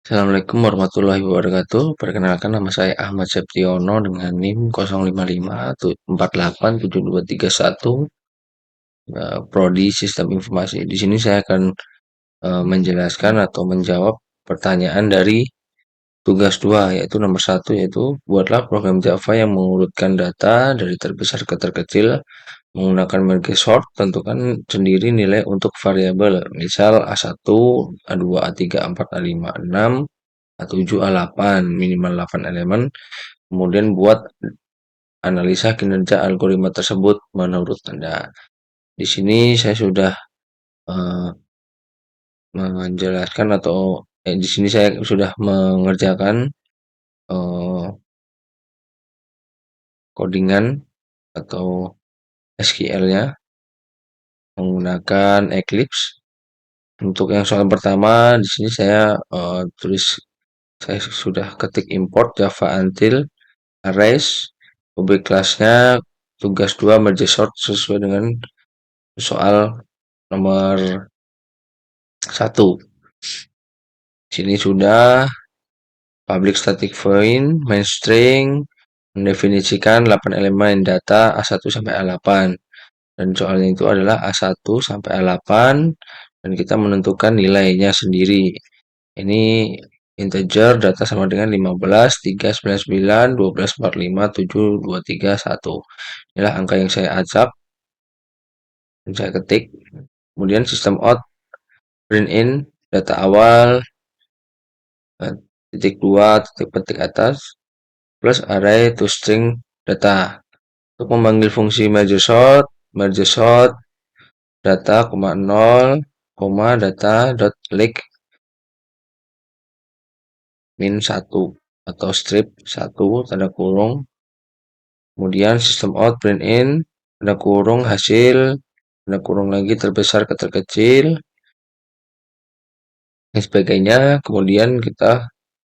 Assalamualaikum warahmatullahi wabarakatuh. Perkenalkan nama saya Ahmad Septiono dengan NIM 055487231, Prodi Sistem Informasi. Di sini saya akan menjelaskan atau menjawab pertanyaan dari tugas 2, yaitu nomor 1, yaitu buatlah program Java yang mengurutkan data dari terbesar ke terkecil menggunakan merge sort. Tentukan sendiri nilai untuk variabel, misal A1, A2, A3, A4, A5, A6, A7, A8, minimal 8 elemen. Kemudian buat analisa kinerja algoritma tersebut menurut Anda. Di sini saya sudah eh, menjelaskan atau di sini saya sudah mengerjakan eh, codingan atau SQL-nya menggunakan Eclipse. Untuk yang soal pertama di sini saya sudah ketik import Java until arrays, objek kelasnya tugas 2 merge sort sesuai dengan soal nomor 1. Sini sudah public static void main string mendefinisikan 8 elemen data A1 sampai A8, dan soalnya itu adalah A1 sampai A8, dan kita menentukan nilainya sendiri. Ini integer data sama dengan 15, 3, 99, 12, 45, 7, 2, 3, 1. Inilah angka yang saya acak dan saya ketik. Kemudian sistem out print in data awal titik 2 titik petik atas plus array to string data. Untuk memanggil fungsi merge sort data, 0, data dot length min 1 atau strip 1 tanda kurung. Kemudian sistem out print in tanda kurung hasil tanda kurung lagi terbesar ke terkecil dan sebagainya. Kemudian kita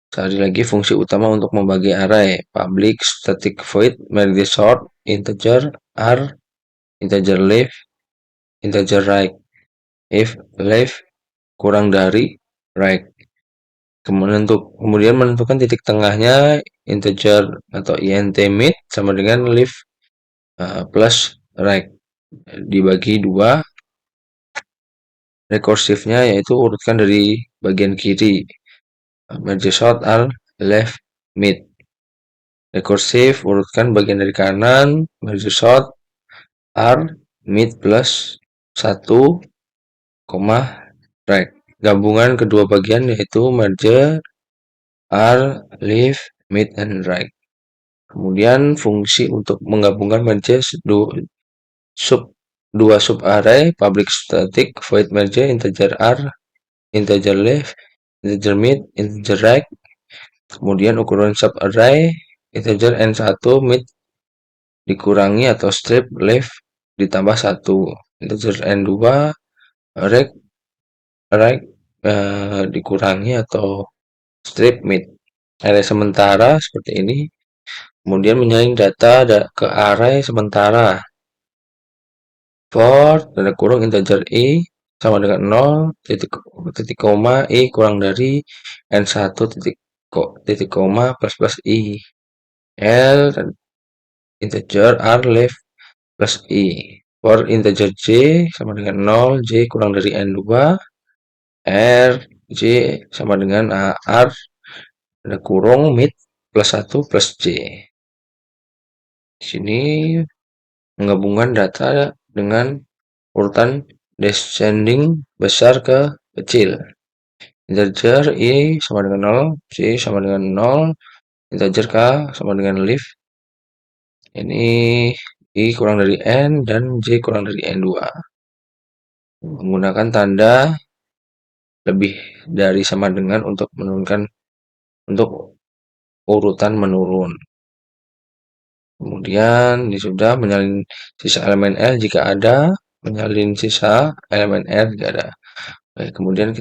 cari lagi fungsi utama untuk membagi array, public static void merge sort integer r integer left integer right, if left kurang dari right. Kemudian menentukan titik tengahnya integer atau int mid sama dengan left plus right dibagi 2. Rekursifnya yaitu urutkan dari bagian kiri, merge sort r left mid. Rekursif urutkan bagian dari kanan, merge sort r mid plus 1, right. Gabungan kedua bagian yaitu merge r left mid and right. Kemudian fungsi untuk menggabungkan merge dua sub array, public static void merge integer r integer left integer mid integer right. Kemudian ukuran sub array integer n1 mid dikurangi atau strip left ditambah 1, integer n2 right dikurangi atau strip mid. Array sementara seperti ini. Kemudian menyalin data ke array sementara. For tanda kurung integer i sama dengan 0 titik koma i kurang dari n1 titik koma plus i. L integer r left plus i. For integer j sama dengan 0, j kurang dari n2, r j sama dengan r tanda kurung mid plus 1 plus j. Di sini menggabungkan data dengan urutan descending besar ke kecil. Integer i sama dengan 0, j sama dengan 0, integer k sama dengan left. Ini i kurang dari n dan j kurang dari n2. Menggunakan tanda lebih dari sama dengan untuk menurunkan untuk urutan menurun. Kemudian ini sudah menyalin sisa elemen L jika ada, menyalin sisa elemen R jika ada. Baik, kemudian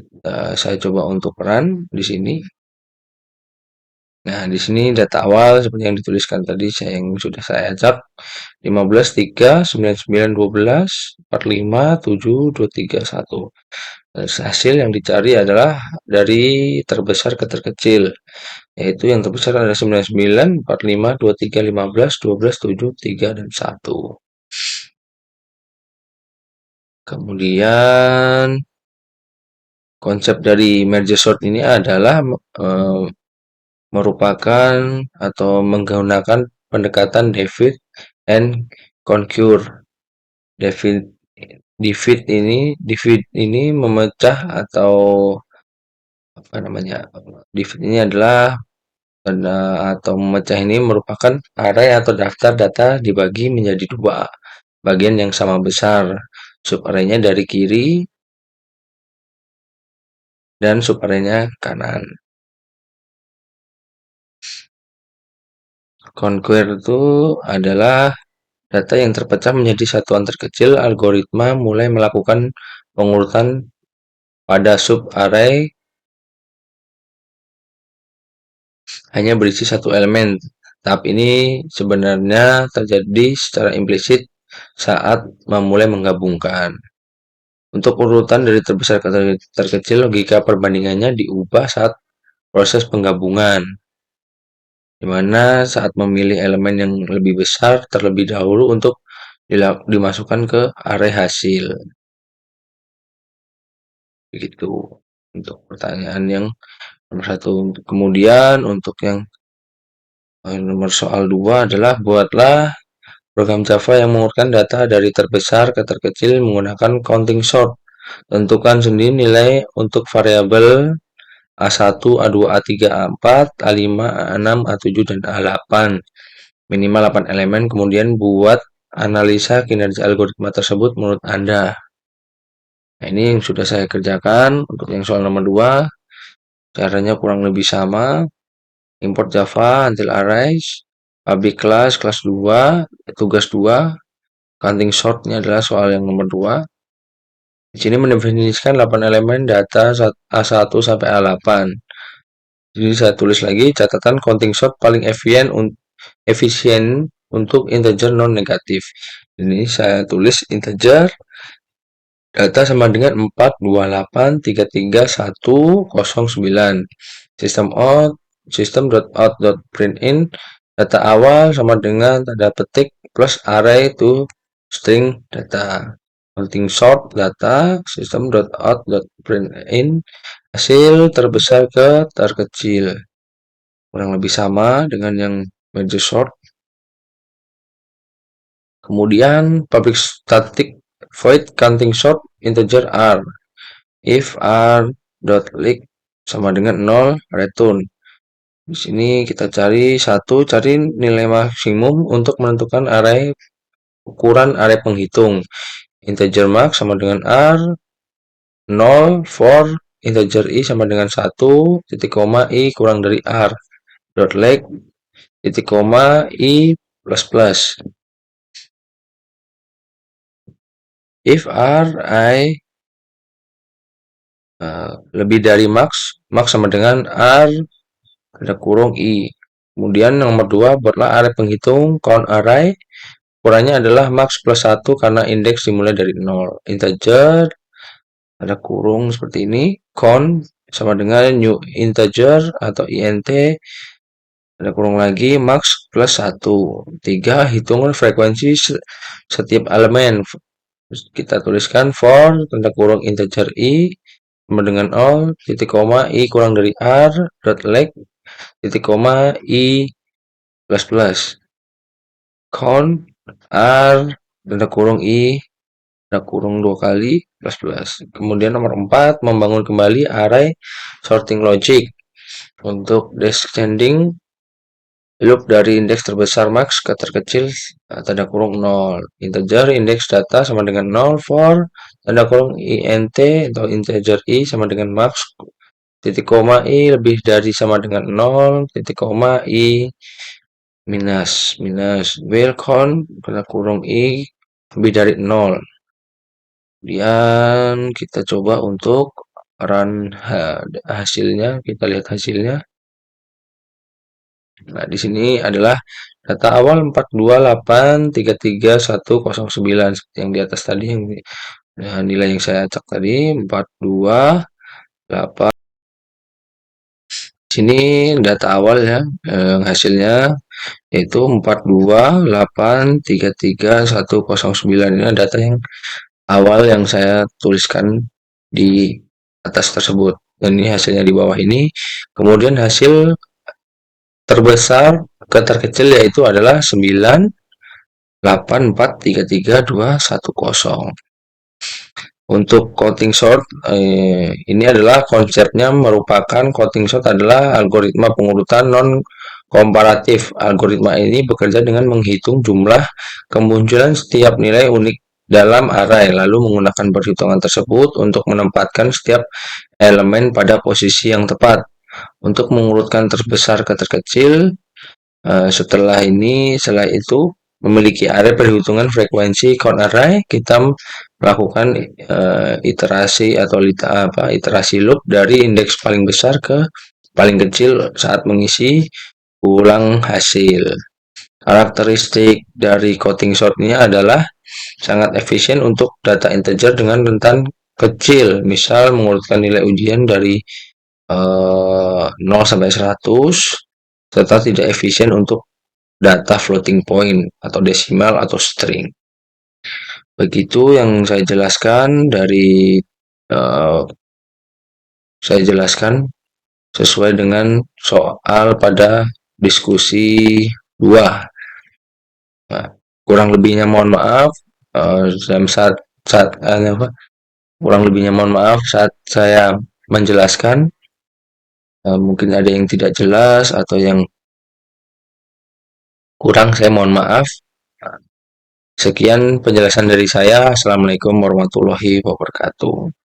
saya coba untuk run di sini. Nah, di sini data awal seperti yang dituliskan tadi yang sudah saya ajak 15, 3, 99, 12, 45, 7, 23, 1. Hasil yang dicari adalah dari terbesar ke terkecil, yaitu yang terbesar ada 99, 45, 23, 15, 12, 7, 3, dan 1. Kemudian konsep dari merge sort ini adalah merupakan atau menggunakan pendekatan divide and conquer. Divide divide ini memecah atau apa namanya? Divide ini adalah atau memecah ini merupakan array atau daftar data dibagi menjadi dua bagian yang sama besar. Subarray-nya dari kiri dan subarray-nya kanan. Conquer itu adalah data yang terpecah menjadi satuan terkecil. Algoritma mulai melakukan pengurutan pada subarray hanya berisi satu elemen. Tahap ini sebenarnya terjadi secara implisit saat memulai menggabungkan. Untuk urutan dari terbesar ke terkecil, logika perbandingannya diubah saat proses penggabungan, di mana saat memilih elemen yang lebih besar terlebih dahulu untuk dimasukkan ke array hasil. Begitu untuk pertanyaan yang nomor satu. Kemudian untuk yang nomor soal 2 adalah buatlah program Java yang mengurutkan data dari terbesar ke terkecil menggunakan counting sort. Tentukan sendiri nilai untuk variabel A1, A2, A3, A4, A5, A6, A7, dan A8. Minimal 8 elemen, kemudian buat analisa kinerja algoritma tersebut menurut Anda. Nah, ini yang sudah saya kerjakan. Untuk yang soal nomor 2, caranya kurang lebih sama. Import Java until arrays, public class kelas 2, tugas 2, counting sort-nya adalah soal yang nomor 2. Di sini mendefinisikan 8 elemen data A1 sampai A8. Jadi saya tulis lagi catatan counting sort paling efisien untuk integer non negatif. Ini saya tulis integer data sama dengan 428331109. System.out.println data awal sama dengan tanda petik plus array to string data. Counting sort data system.out.println hasil terbesar ke terkecil. Kurang lebih sama dengan yang merge sort. Kemudian public static void counting sort integer r. If r.lig sama dengan 0, return. Di sini kita cari cari nilai maksimum untuk menentukan ukuran array penghitung. Integer max sama dengan r, 0 for integer i sama dengan 1, titik koma i kurang dari r. Dot leg titik koma i plus plus. If r i lebih dari max sama dengan r ada kurung i. Kemudian nomor 2 buatlah array penghitung count array. Ukurannya adalah max plus 1 karena indeks dimulai dari 0. Integer ada kurung seperti ini. Count sama dengan new integer atau int ada kurung lagi max plus 1. 3 hitungan frekuensi setiap elemen. Kita tuliskan for tanda kurung integer i sama dengan 0, titik koma i kurang dari r, dot leg, titik koma i plus plus. Count r tanda kurung i ada kurung 2 kali plus plus. Kemudian nomor 4 membangun kembali array sorting logic untuk descending loop dari indeks terbesar max ke terkecil tanda kurung 0. Integer indeks data sama dengan 0 for tanda kurung int atau integer i sama dengan max titik koma i lebih dari sama dengan 0 titik koma i minus will count tanda kurung i lebih dari 0. Kemudian kita coba untuk run hasilnya, kita lihat hasilnya. Nah, di sini adalah data awal 428331109 seperti yang di atas tadi yang nilai yang saya acak tadi 428. Sini data awal ya, hasilnya yaitu 428331109. Ini data yang awal yang saya tuliskan di atas tersebut. Dan ini hasilnya di bawah ini. Kemudian hasil terbesar ke terkecil yaitu adalah 984332110. Untuk counting sort, ini adalah konsepnya merupakan counting sort adalah algoritma pengurutan non-komparatif. Algoritma ini bekerja dengan menghitung jumlah kemunculan setiap nilai unik dalam array, lalu menggunakan perhitungan tersebut untuk menempatkan setiap elemen pada posisi yang tepat. Untuk mengurutkan terbesar ke terkecil, setelah itu memiliki array perhitungan frekuensi count array, kita melakukan iterasi atau iterasi loop dari indeks paling besar ke paling kecil saat mengisi ulang hasil. Karakteristik dari coding sort ini adalah sangat efisien untuk data integer dengan rentan kecil, misal mengurutkan nilai ujian dari 0 sampai 100, serta tidak efisien untuk data floating point atau desimal atau string. Begitu yang saya jelaskan dari uh, saya jelaskan sesuai dengan soal pada diskusi 2. Nah, kurang lebihnya mohon maaf. Kurang lebihnya mohon maaf saat saya menjelaskan. Mungkin ada yang tidak jelas atau yang kurang, saya mohon maaf. Sekian penjelasan dari saya. Assalamualaikum warahmatullahi wabarakatuh.